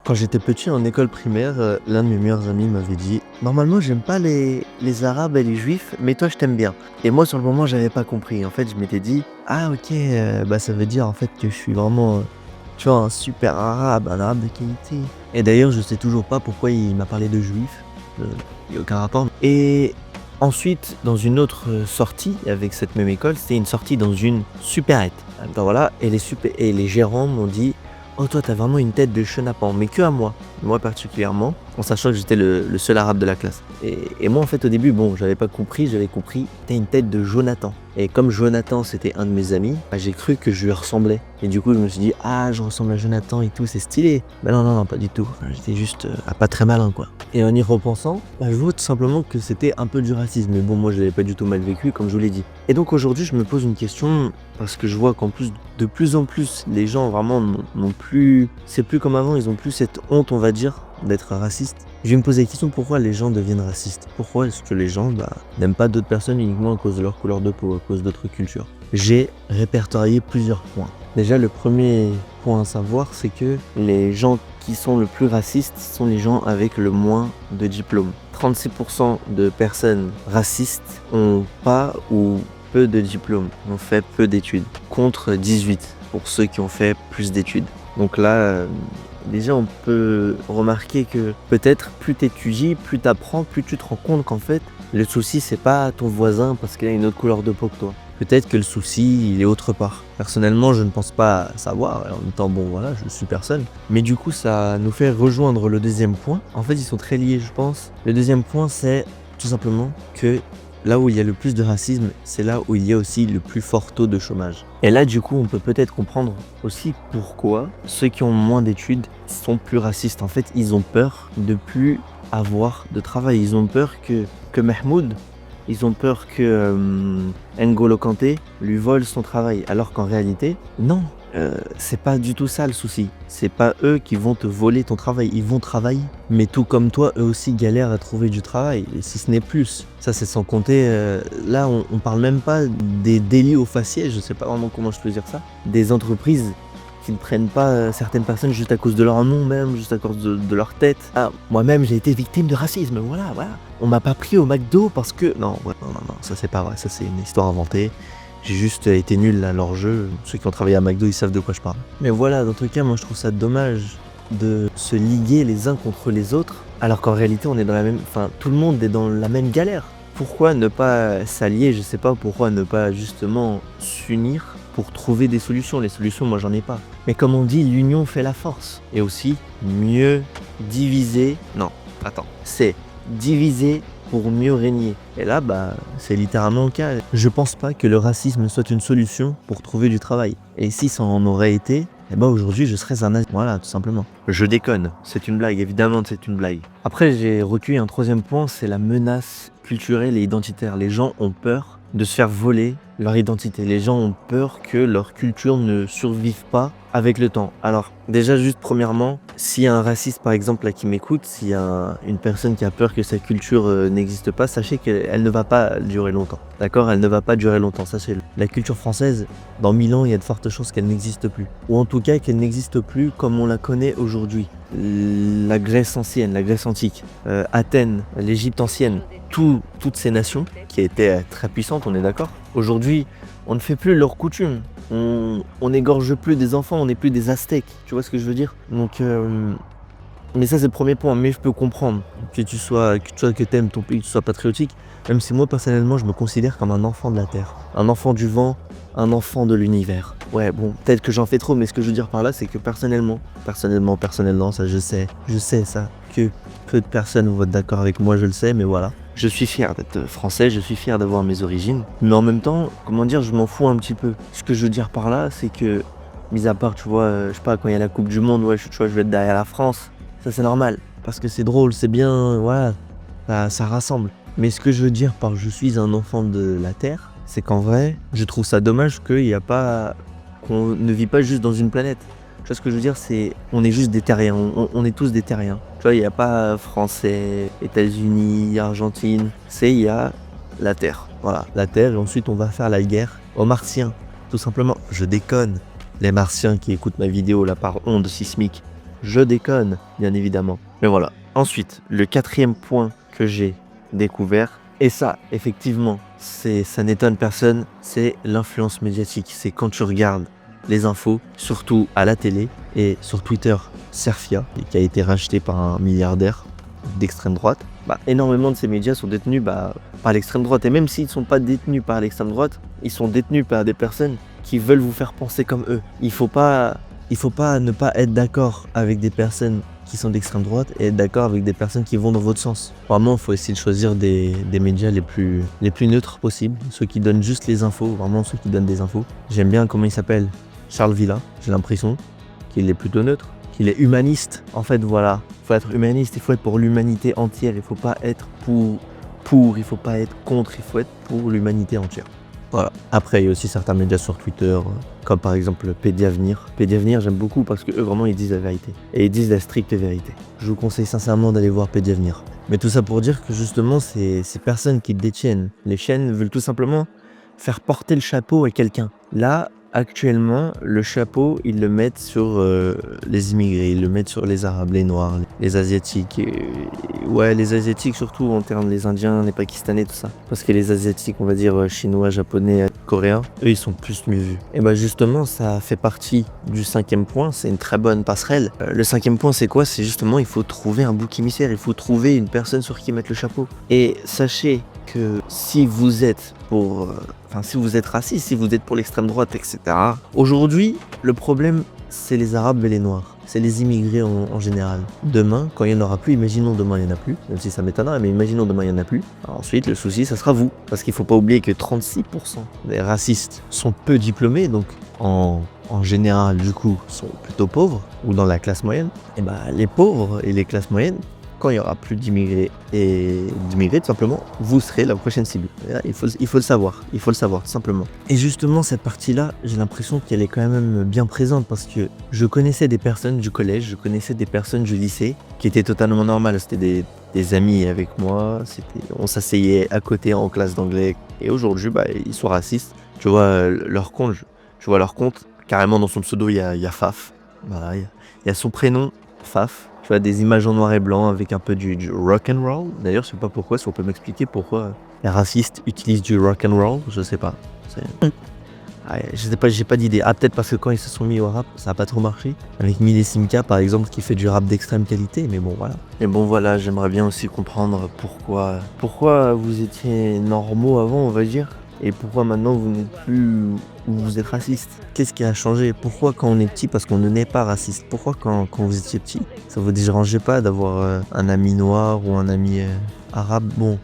Quand j'étais petit en école primaire, l'un de mes meilleurs amis m'avait dit: «Normalement, j'aime pas les arabes et les juifs, mais toi, je t'aime bien». Et moi, sur le moment, j'avais pas compris. En fait, je m'étais dit: «Ah OK, bah, ça veut dire, en fait, que je suis vraiment, tu vois, un super arabe, un arabe de qualité». Et d'ailleurs, je sais toujours pas pourquoi il m'a parlé de juif, il y a aucun rapport. Et ensuite, dans une autre, sortie avec cette même école, c'était une sortie dans une supérette. Donc voilà, et les gérants m'ont dit: «Oh toi, t'as vraiment une tête de chenapan», mais que à moi particulièrement, en sachant que j'étais le seul arabe de la classe. Et moi, en fait, au début, bon, j'avais compris, «Tu une tête de Jonathan». Et comme Jonathan, c'était un de mes amis, bah, j'ai cru que je lui ressemblais. Et du coup, je me suis dit: «Ah, je ressemble à Jonathan et tout, c'est stylé». Bah non, non, non, pas du tout. J'étais juste, pas très malin, quoi. Et en y repensant, bah, je vois tout simplement que c'était un peu du racisme. Mais bon, moi, je l'avais pas du tout mal vécu, comme je vous l'ai dit. Et donc aujourd'hui, je me pose une question, parce que je vois qu'en plus, de plus en plus, les gens vraiment n'ont plus, c'est plus comme avant, ils ont plus cette honte, on va dire, d'être racistes. Je vais me poser la question, pourquoi les gens deviennent racistes? Pourquoi est-ce que les gens n'aiment pas d'autres personnes uniquement à cause de leur couleur de peau, à cause d'autres cultures? J'ai répertorié plusieurs points. Déjà, le premier point à savoir, c'est que les gens qui sont le plus racistes sont les gens avec le moins de diplômes. 36% de personnes racistes ont pas ou peu de diplômes, ont fait peu d'études, contre 18 pour ceux qui ont fait plus d'études. Donc là, déjà on peut remarquer que peut-être plus t'étudies, plus t'apprends, plus tu te rends compte qu'en fait, le souci c'est pas ton voisin parce qu'il a une autre couleur de peau que toi. Peut-être que le souci il est autre part. Personnellement, je ne pense pas savoir, et en même temps bon voilà, je suis personne. Mais du coup ça nous fait rejoindre le deuxième point. En fait ils sont très liés je pense. Le deuxième point c'est tout simplement que là où il y a le plus de racisme, c'est là où il y a aussi le plus fort taux de chômage. Et là, du coup, on peut peut-être comprendre aussi pourquoi ceux qui ont moins d'études sont plus racistes. En fait, ils ont peur de plus avoir de travail. Ils ont peur que Mahmoud, ils ont peur que N'Golo Kanté lui vole son travail. Alors qu'en réalité, non. C'est pas du tout ça le souci. C'est pas eux qui vont te voler ton travail. Ils vont travailler. Mais tout comme toi, eux aussi galèrent à trouver du travail. Et si ce n'est plus. Ça, c'est sans compter. Là, on parle même pas des délits au faciès. Je sais pas vraiment comment je peux dire ça. Des entreprises qui ne prennent pas certaines personnes juste à cause de leur nom même, juste à cause de leur tête. Ah, moi-même, j'ai été victime de racisme. Voilà. On m'a pas pris au McDo parce que... Non, ça c'est pas vrai. Ça, c'est une histoire inventée. J'ai juste été nul à leur jeu. Ceux qui ont travaillé à McDo, ils savent de quoi je parle. Mais voilà, dans tout cas, moi je trouve ça dommage de se liguer les uns contre les autres, alors qu'en réalité, on est dans la même... Enfin, tout le monde est dans la même galère. Pourquoi ne pas s'allier? Je sais pas pourquoi ne pas justement s'unir pour trouver des solutions. Les solutions, moi j'en ai pas. Mais comme on dit, l'union fait la force. Et aussi, mieux diviser... Non, attends. C'est diviser pour mieux régner. Et là, c'est littéralement le cas. Je pense pas que le racisme soit une solution pour trouver du travail. Et si ça en aurait été, aujourd'hui je serais un nazi. Voilà, tout simplement. Je déconne, c'est une blague, évidemment c'est une blague. Après, j'ai recueilli un troisième point, c'est la menace culturelle et identitaire. Les gens ont peur de se faire voler leur identité. Les gens ont peur que leur culture ne survive pas avec le temps. Alors, déjà, juste premièrement, s'il y a un raciste, par exemple, là, qui m'écoute, s'il y a une personne qui a peur que sa culture n'existe pas, sachez qu'elle ne va pas durer longtemps. D'accord? Elle ne va pas durer longtemps, sachez-le. La culture française, dans 1000 ans, il y a de fortes chances qu'elle n'existe plus. Ou en tout cas, qu'elle n'existe plus comme on la connaît aujourd'hui. La Grèce ancienne, la Grèce antique, Athènes, l'Égypte ancienne, toutes ces nations qui étaient très puissantes, on est d'accord? Aujourd'hui, on ne fait plus leurs coutumes. On n'égorge plus des enfants, on n'est plus des Aztèques. Tu vois ce que je veux dire? Donc, mais ça c'est le premier point. Mais je peux comprendre que que t'aimes ton pays, que tu sois patriotique. Même si moi personnellement, je me considère comme un enfant de la terre, un enfant du vent, un enfant de l'univers. Ouais, bon, peut-être que j'en fais trop, mais ce que je veux dire par là, c'est que personnellement, ça je sais ça, que peu de personnes vont être d'accord avec moi, je le sais, mais voilà. Je suis fier d'être français, je suis fier d'avoir mes origines, mais en même temps, comment dire, je m'en fous un petit peu. Ce que je veux dire par là, c'est que, mis à part, tu vois, je sais pas, quand il y a la Coupe du Monde, ouais, tu vois, je vais être derrière la France, ça c'est normal, parce que c'est drôle, c'est bien, voilà, ça rassemble. Mais ce que je veux dire par je suis un enfant de la Terre, c'est qu'en vrai, je trouve ça dommage qu'on ne vit pas juste dans une planète. Tu vois ce que je veux dire, on est juste des terriens, on est tous des terriens. Tu vois, il n'y a pas Français, États-Unis, Argentine, il y a la Terre. Voilà, la Terre, et ensuite on va faire la guerre aux Martiens, tout simplement. Je déconne. Les Martiens qui écoutent ma vidéo là par onde sismique, Je déconne, bien évidemment. Mais voilà. Ensuite, le 4e point que j'ai découvert, et ça, effectivement, ça n'étonne personne, c'est l'influence médiatique. C'est quand tu regardes les infos, surtout à la télé et sur Twitter, Cerfia, qui a été racheté par un milliardaire d'extrême droite. Énormément de ces médias sont détenus par l'extrême droite. Et même s'ils ne sont pas détenus par l'extrême droite, ils sont détenus par des personnes qui veulent vous faire penser comme eux. Il faut pas ne pas être d'accord avec des personnes qui sont d'extrême droite et être d'accord avec des personnes qui vont dans votre sens. Vraiment, il faut essayer de choisir des médias les plus neutres possibles, ceux qui donnent juste les infos, vraiment ceux qui donnent des infos. J'aime bien comment il s'appelle, Charles Villa, j'ai l'impression qu'il est plutôt neutre, qu'il est humaniste. En fait, voilà, il faut être humaniste, il faut être pour l'humanité entière, il faut pas être pour, il faut pas être contre, il faut être pour l'humanité entière. Voilà. Après, il y a aussi certains médias sur Twitter, comme par exemple Pédiavenir. Pédiavenir, j'aime beaucoup parce que eux, vraiment, ils disent la vérité. Et ils disent la stricte vérité. Je vous conseille sincèrement d'aller voir Pédiavenir. Mais tout ça pour dire que justement, ces personnes qui détiennent les chaînes veulent tout simplement faire porter le chapeau à quelqu'un. Là, actuellement, le chapeau, ils le mettent sur les immigrés, ils le mettent sur les Arabes, les Noirs, les Asiatiques. Ouais, les Asiatiques surtout en termes des Indiens, les Pakistanais, tout ça. Parce que les Asiatiques, on va dire Chinois, Japonais, Coréens, eux, ils sont plus mieux vus. Et justement, ça fait partie du 5e point, c'est une très bonne passerelle. Le 5e point, c'est quoi? C'est justement, il faut trouver un bouc émissaire, il faut trouver une personne sur qui mettre le chapeau. Et sachez que si vous êtes si vous êtes raciste, si vous êtes pour l'extrême droite, etc. Aujourd'hui, le problème, c'est les Arabes et les Noirs. C'est les immigrés en général. Demain, quand il n'y en aura plus, imaginons demain il n'y en a plus, même si ça m'étonnerait, mais imaginons demain il n'y en a plus. Alors ensuite, le souci, ça sera vous. Parce qu'il ne faut pas oublier que 36% des racistes sont peu diplômés, donc en général, du coup, sont plutôt pauvres, ou dans la classe moyenne. Et les pauvres et les classes moyennes, quand il n'y aura plus d'immigrés tout simplement, vous serez la prochaine cible. Là, il faut le savoir, tout simplement. Et justement, cette partie-là, j'ai l'impression qu'elle est quand même bien présente parce que je connaissais des personnes du collège, je connaissais des personnes du lycée qui étaient totalement normales. C'était des amis avec moi, on s'asseyait à côté en classe d'anglais. Et aujourd'hui, ils sont racistes. Tu vois leur compte, carrément dans son pseudo, il y a Faf. Voilà, il y a son prénom, Faf. Tu vois, des images en noir et blanc avec un peu du rock and roll. D'ailleurs, je sais pas pourquoi, si on peut m'expliquer pourquoi les racistes utilisent du rock and roll, je sais pas. Je sais pas, j'ai pas d'idée. Peut-être parce que quand ils se sont mis au rap, ça a pas trop marché. Avec Mille et Simca, par exemple, qui fait du rap d'extrême qualité, mais bon, voilà. Mais bon, voilà, j'aimerais bien aussi comprendre pourquoi vous étiez normaux avant, on va dire. Et pourquoi maintenant vous n'êtes plus où vous êtes raciste? Qu'est-ce qui a changé? Pourquoi quand on est petit, parce qu'on ne naît pas raciste? Pourquoi quand vous étiez petit, ça vous dérangeait pas d'avoir un ami noir ou un ami arabe? Bon,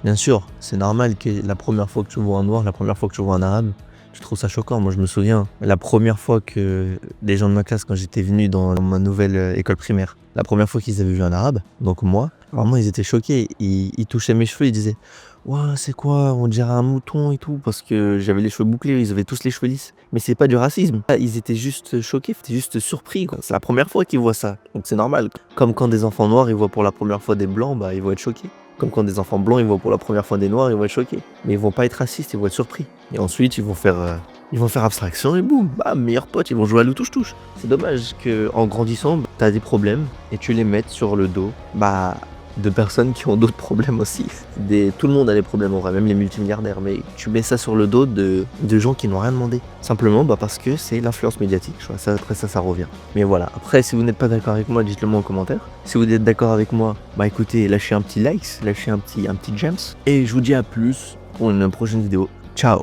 bien sûr, c'est normal que la première fois que tu vois un noir, la première fois que tu vois un arabe, tu trouves ça choquant. Moi je me souviens, la première fois que les gens de ma classe, quand j'étais venu dans ma nouvelle école primaire, la première fois qu'ils avaient vu un arabe, donc moi, vraiment ils étaient choqués, ils touchaient mes cheveux, ils disaient « Ouais, c'est quoi, on dirait un mouton et tout » parce que j'avais les cheveux bouclés, ils avaient tous les cheveux lisses. Mais c'est pas du racisme, ils étaient juste choqués, ils étaient juste surpris, quoi. C'est la première fois qu'ils voient ça, donc c'est normal. Comme quand des enfants noirs, ils voient pour la première fois des blancs, ils vont être choqués. Comme quand des enfants blancs, ils voient pour la première fois des noirs, ils vont être choqués. Mais ils vont pas être racistes, ils vont être surpris. Et ensuite, ils vont faire abstraction et boum, meilleurs potes, ils vont jouer à l'eau-touche-touche. C'est dommage qu'en grandissant, t'as des problèmes et tu les mettes sur le dos, de personnes qui ont d'autres problèmes aussi. Tout le monde a des problèmes en vrai, même les multimilliardaires, mais tu mets ça sur le dos de gens qui n'ont rien demandé. Simplement parce que c'est l'influence médiatique, je vois. Après ça revient. Mais voilà, après si vous n'êtes pas d'accord avec moi, dites-le moi en commentaire. Si vous êtes d'accord avec moi, écoutez, lâchez un petit like, lâchez un petit j'aime. Et je vous dis à plus pour une prochaine vidéo. Ciao.